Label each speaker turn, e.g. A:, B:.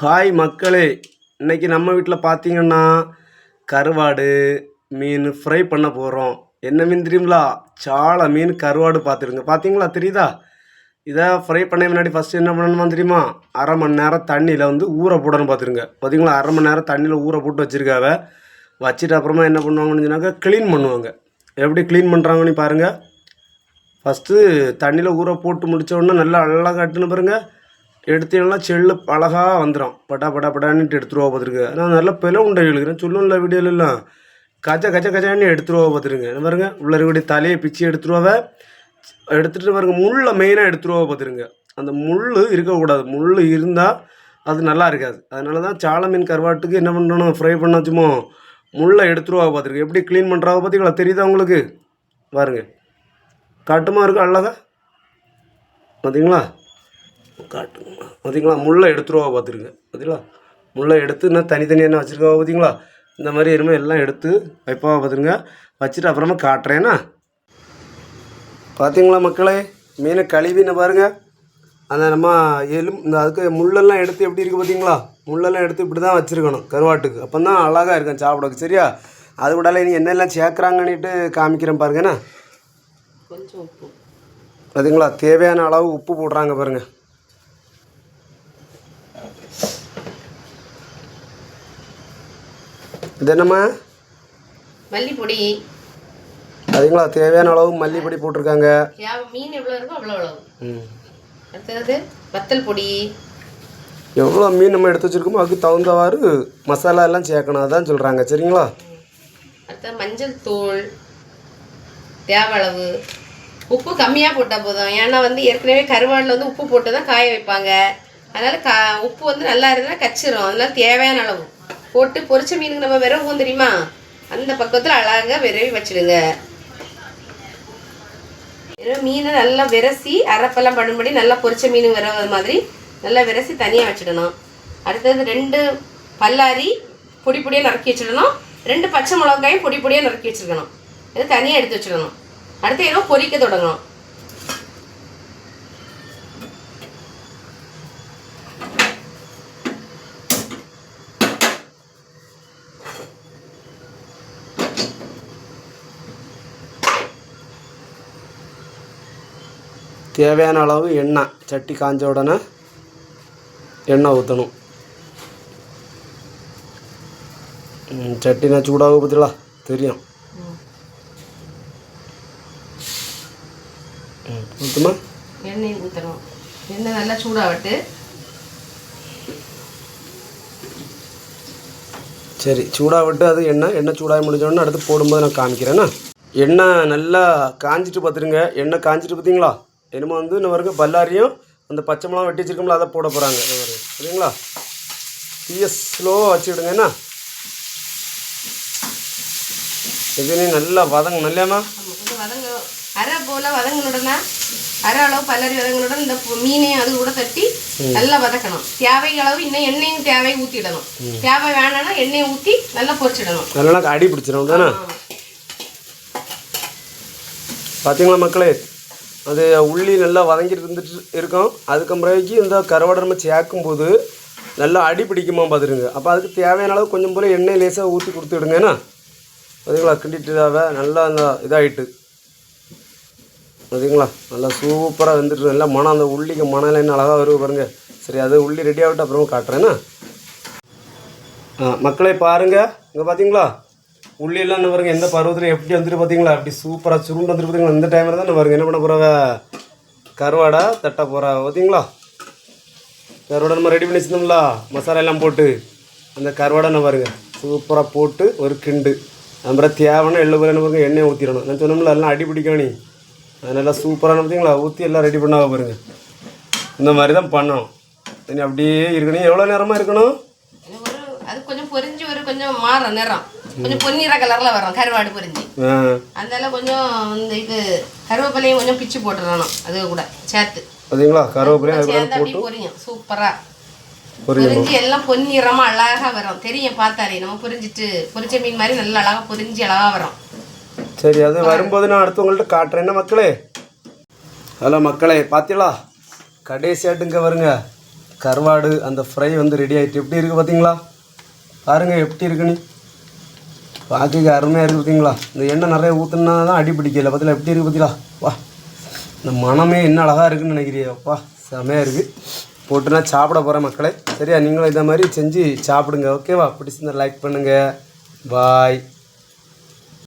A: Hi மக்களே, இன்னைக்கு நம்ம வீட்டில் பார்த்தீங்கன்னா கருவாடு மீன் ஃப்ரை பண்ண போகிறோம். என்ன மீன் தெரியுங்களா? சால மீன் கருவாடு பார்த்துருங்க. பார்த்தீங்களா, தெரியுதா? இதை ஃப்ரை பண்ண முன்னாடி ஃபஸ்ட்டு என்ன பண்ணணுமா தெரியுமா? அரை மணி நேரம் தண்ணியில் ஊற போடணும். பார்த்துருங்க. பார்த்தீங்களா, அரை மணி நேரம் தண்ணியில் ஊற போட்டு வச்சுருக்காவ. வச்சுட்டு அப்புறமா என்ன பண்ணுவாங்கன்னு சொன்னாக்கா க்ளீன் பண்ணுவாங்க. எப்படி க்ளீன் பண்ணுறாங்கன்னு பாருங்கள். ஃபஸ்ட்டு தண்ணியில் ஊற போட்டு முடித்த உடனே நல்லா அழகாட்டுன்னு பாருங்கள். எடுத்தீங்கன்னா செல்லு அழகாக வந்துடும். பட்டா பட்டா பட்டான்ட்டு எடுத்துருவா பார்த்துருங்க. நான் நல்லா பிள உண்டை எழுக்கிறேன் சொல்லும்ல வீடியோலாம். கச்ச கச்ச கச்சான்னு எடுத்துருவா பார்த்துருங்க. என்ன பாருங்க, உள்ள இருக்கக்கூடிய தலையை பிச்சு எடுத்துருவாவை. எடுத்துகிட்டு பாருங்க, முள்ளை மெயினாக எடுத்துருவா பார்த்துருங்க. அந்த முள் இருக்கக்கூடாது. முள் இருந்தால் அது நல்லா இருக்காது. அதனால தான் சால மீன் கருவாட்டுக்கு என்ன பண்ணணும், ஃப்ரை பண்ண வச்சுமோ முள்ளை எடுத்துருவா பார்த்துருங்க. எப்படி க்ளீன் பண்ணுறாங்க பார்த்தீங்களா? தெரியுதா உங்களுக்கு? பாருங்க, காட்டுமா இருக்கு அழகா. பார்த்தீங்களா? காட்டுங்க. பார்த்தீங்களா, முள்ளை எடுத்துருவா பார்த்துருங்க. பார்த்தீங்களா, முள்ளை எடுத்து இன்னும் தனித்தனியாக என்ன வச்சுருக்கா பார்த்தீங்களா? இந்த மாதிரி எருமை எல்லாம் எடுத்து வைப்பா பார்த்துருங்க. வச்சுட்டு அப்புறமா காட்டுறேன்னா. பார்த்தீங்களா மக்களே, மீனை கழுவின்னு பாருங்கள். அந்த நம்ம இந்த அதுக்கு முள்ளெல்லாம் எடுத்து எப்படி இருக்குது பார்த்தீங்களா? முள்ளெல்லாம் எடுத்து இப்படி தான் வச்சுருக்கணும் கருவாட்டுக்கு. அப்போ தான் அழகாக இருக்கும் சாப்பிடக்கு. சரியா? அது விடால நீ என்னெல்லாம் சேர்க்குறாங்கன்னுட்டு காமிக்கிறேன் பாருங்கண்ணா.
B: கொஞ்சம் உப்பு
A: பார்த்தீங்களா, தேவையான அளவு உப்பு போடுறாங்க பாருங்கள். இது என்னம்மா?
B: மல்லிப்பொடி.
A: அதுங்களா, தேவையான அளவு மல்லிப்பொடி போட்டிருக்காங்க.
B: மீன் எவ்வளோ இருக்கோ அவ்வளோ அளவு. அடுத்தது வத்தல் பொடி.
A: எவ்வளோ மீன் நம்ம எடுத்து வச்சுருக்கோமோ அதுக்கு தகுந்தவாறு மசாலா எல்லாம் சேர்க்கணும். அதான் சொல்கிறாங்க. சரிங்களா?
B: அடுத்தது மஞ்சள் தூள் தேவை அளவு. உப்பு கம்மியாக போட்டால் போதும். ஏன்னா ஏற்கனவே கருவாடில் உப்பு போட்டு தான் காய வைப்பாங்க. அதனால் உப்பு நல்லா இருந்தால் கச்சிரும். அதனால் தேவையான அளவு போட்டு பொரிச்ச மீனுக்கு நம்ம விரவும் தெரியுமா, அந்த பக்கத்தில் அழகாக விரவி வச்சுடுங்க. மீனை நல்லா விரசி அரைப்பெல்லாம் பண்ணும்படி நல்லா பொரிச்ச மீன் விரவுற மாதிரி நல்லா விரசி தனியாக வச்சிடணும். அடுத்தது 2 பல்லாரி பொடி பொடியாக நறுக்கி வச்சிடணும். 2 பச்சை மிளகாயும் பொடி பொடியாக நறுக்கி வச்சுருக்கணும். இது தனியாக எடுத்து வச்சிடணும். அடுத்து ஏதோ பொரிக்க தொடங்கணும்.
A: தேவையான அளவு எண்ணெய். சட்டி காஞ்ச உடனே எண்ணெய் ஊற்றணும். சட்டினா சூடாக பற்றிலா தெரியும். ஊற்றுமா?
B: எண்ணெய் ஊற்றணும். எண்ணெய் நல்லா சூடாகட்டு.
A: சரி, சூடாக விட்டு அது எண்ணெய் சூடாக முடிஞ்சோடனே அடுத்து போடும்போது நான் காமிக்கிறேன்னா. எண்ணெய் நல்லா காஞ்சிட்டு பார்த்துருங்க. எண்ணெய் காஞ்சிட்டு பார்த்தீங்களா? என்னமோ இன்னும் வரைங்க பல்லாரியும் அந்த பச்சை மிளகா வெட்டி வச்சுருக்கோம்ல அதை போட போகிறாங்க. சரிங்களா? தீய ஸ்லோவாக வச்சுக்கிடுங்க. என்ன இதுன்னு நல்லா வதங்க. நல்லமா
B: வதங்க அரை போல் வதங்கினுடனே அரை அளவு பல்லாரி வதங்கினுடன் இந்த மீனையும் அது கூட தட்டி நல்லா வதக்கணும். தேவை அளவு இன்னும் எண்ணெயும் தேவையை ஊற்றிடணும். தேவை வேணாம்னா எண்ணெயை ஊற்றி நல்லா பொரிச்சிடணும்.
A: நல்லா அடி பிடிச்சிடும் தானே. பார்த்தீங்களா மக்களே, அது உள்ளி நல்லா வதங்கிட்டு இருந்துட்டு இருக்கும். அதுக்கு பிறகு இந்த கருவாடை நம்ம சேர்க்கும்போது நல்லா அடி பிடிக்குமா பார்த்துருங்க. அப்போ அதுக்கு தேவையான அளவு கொஞ்சம் போல் எண்ணெய் லேசாக ஊற்றி கொடுத்துவிடுங்க. என்ன பார்த்தீங்களா, கிண்டிட்டுதாவே நல்லா அந்த இதாகிட்டு பார்த்தீங்களா, நல்லா சூப்பராக வந்துட்டு நல்லா மனம், அந்த உள்ளிக்கு மணல் என்ன அழகாக வருது பாருங்கள். சரி, அது உள்ளி ரெடி ஆகிட்டு அப்புறமா காட்டுறேன்னா. மக்களே பாருங்கள், இங்கே பார்த்தீங்களா உள்ளியெல்லாம் என்ன பாருங்க, எந்த பருவத்தில் எப்படி வந்துட்டு பார்த்தீங்களா, அப்படி சூப்பராக சுருண்டு வந்துட்டு பார்த்தீங்களா. இந்த டைமில் தான் பாருங்க என்ன பண்ண போகிறாங்க, கருவாடை தட்ட போகிறா பார்த்தீங்களா. கருவாடை நம்ம ரெடி பண்ணி வச்சுருந்தோம்ல மசாலா எல்லாம் போட்டு, அந்த கருவாடை என்ன பாருங்க சூப்பராக போட்டு ஒரு கிண்டு. அப்புறம் தேவைன்னா எள்ளு போல என்ன பாருங்க எண்ணெய் ஊற்றிடணும். நான் சொன்னோம்ல எல்லாம் அடி பிடிக்கணும். அது நல்லா சூப்பரான பார்த்தீங்களா ஊற்றி எல்லாம் ரெடி பண்ணாக பாருங்க. இந்த மாதிரி தான் பண்ணணும். இனி அப்படியே இருக்கணும். எவ்வளோ நேரமாக இருக்கணும்?
B: அது கொஞ்சம் பொரிஞ்சு கொஞ்சம் மாற நிறம் கொஞ்சம் பொன்னிற கலர்ல வரும் கருவாடு பொரிஞ்சு. அதனால கொஞ்சம் இந்த இது கருவேப்பிலையும் கொஞ்சம் பிச்சு போட்டுறணும். அது கூட சேர்த்து
A: பாத்தீங்களா, கருவேப்பிலையும் சேர்த்து
B: போட்டு பொரியும். சூப்பரா பொரிஞ்சு எல்லாம் பொன்னிறமா அழகா வரும். தெரியும் பார்த்தாலே நம்ம பொரிச்ச மீன் மாதிரி நல்லா அழகா பொரிஞ்சு அழகா வரும்.
A: சரி, அது வரும்போது நான் அடுத்து உங்கள்கிட்ட காட்டுறேன். என்ன மக்களே, ஹலோ மக்களே, பார்த்தீங்களா கடைசியாட்டுங்க வருங்க கருவாடு அந்த ஃப்ரை வந்து ரெடி ஆகிட்டு எப்படி இருக்குது பார்த்தீங்களா? பாருங்கள் எப்படி இருக்குன்னு. பார்க்க அருமையாக இருக்குது பார்த்தீங்களா? இந்த எண்ணெய் நிறைய ஊற்றுனா தான் அடி பிடிக்கல. பார்த்தீங்களா எப்படி இருக்குது பார்த்தீங்களா? வா, இந்த மனமே என்ன அழகாக இருக்குதுன்னு நினைக்கிறியாப்பா, செமையாக இருக்குது. போட்டுனா சாப்பிட போகிறேன் மக்களே. சரியா, நீங்களும் இதை மாதிரி செஞ்சு சாப்பிடுங்க. ஓகேவா? பிடிச்சிருந்தா லைக் பண்ணுங்கள். பாய்.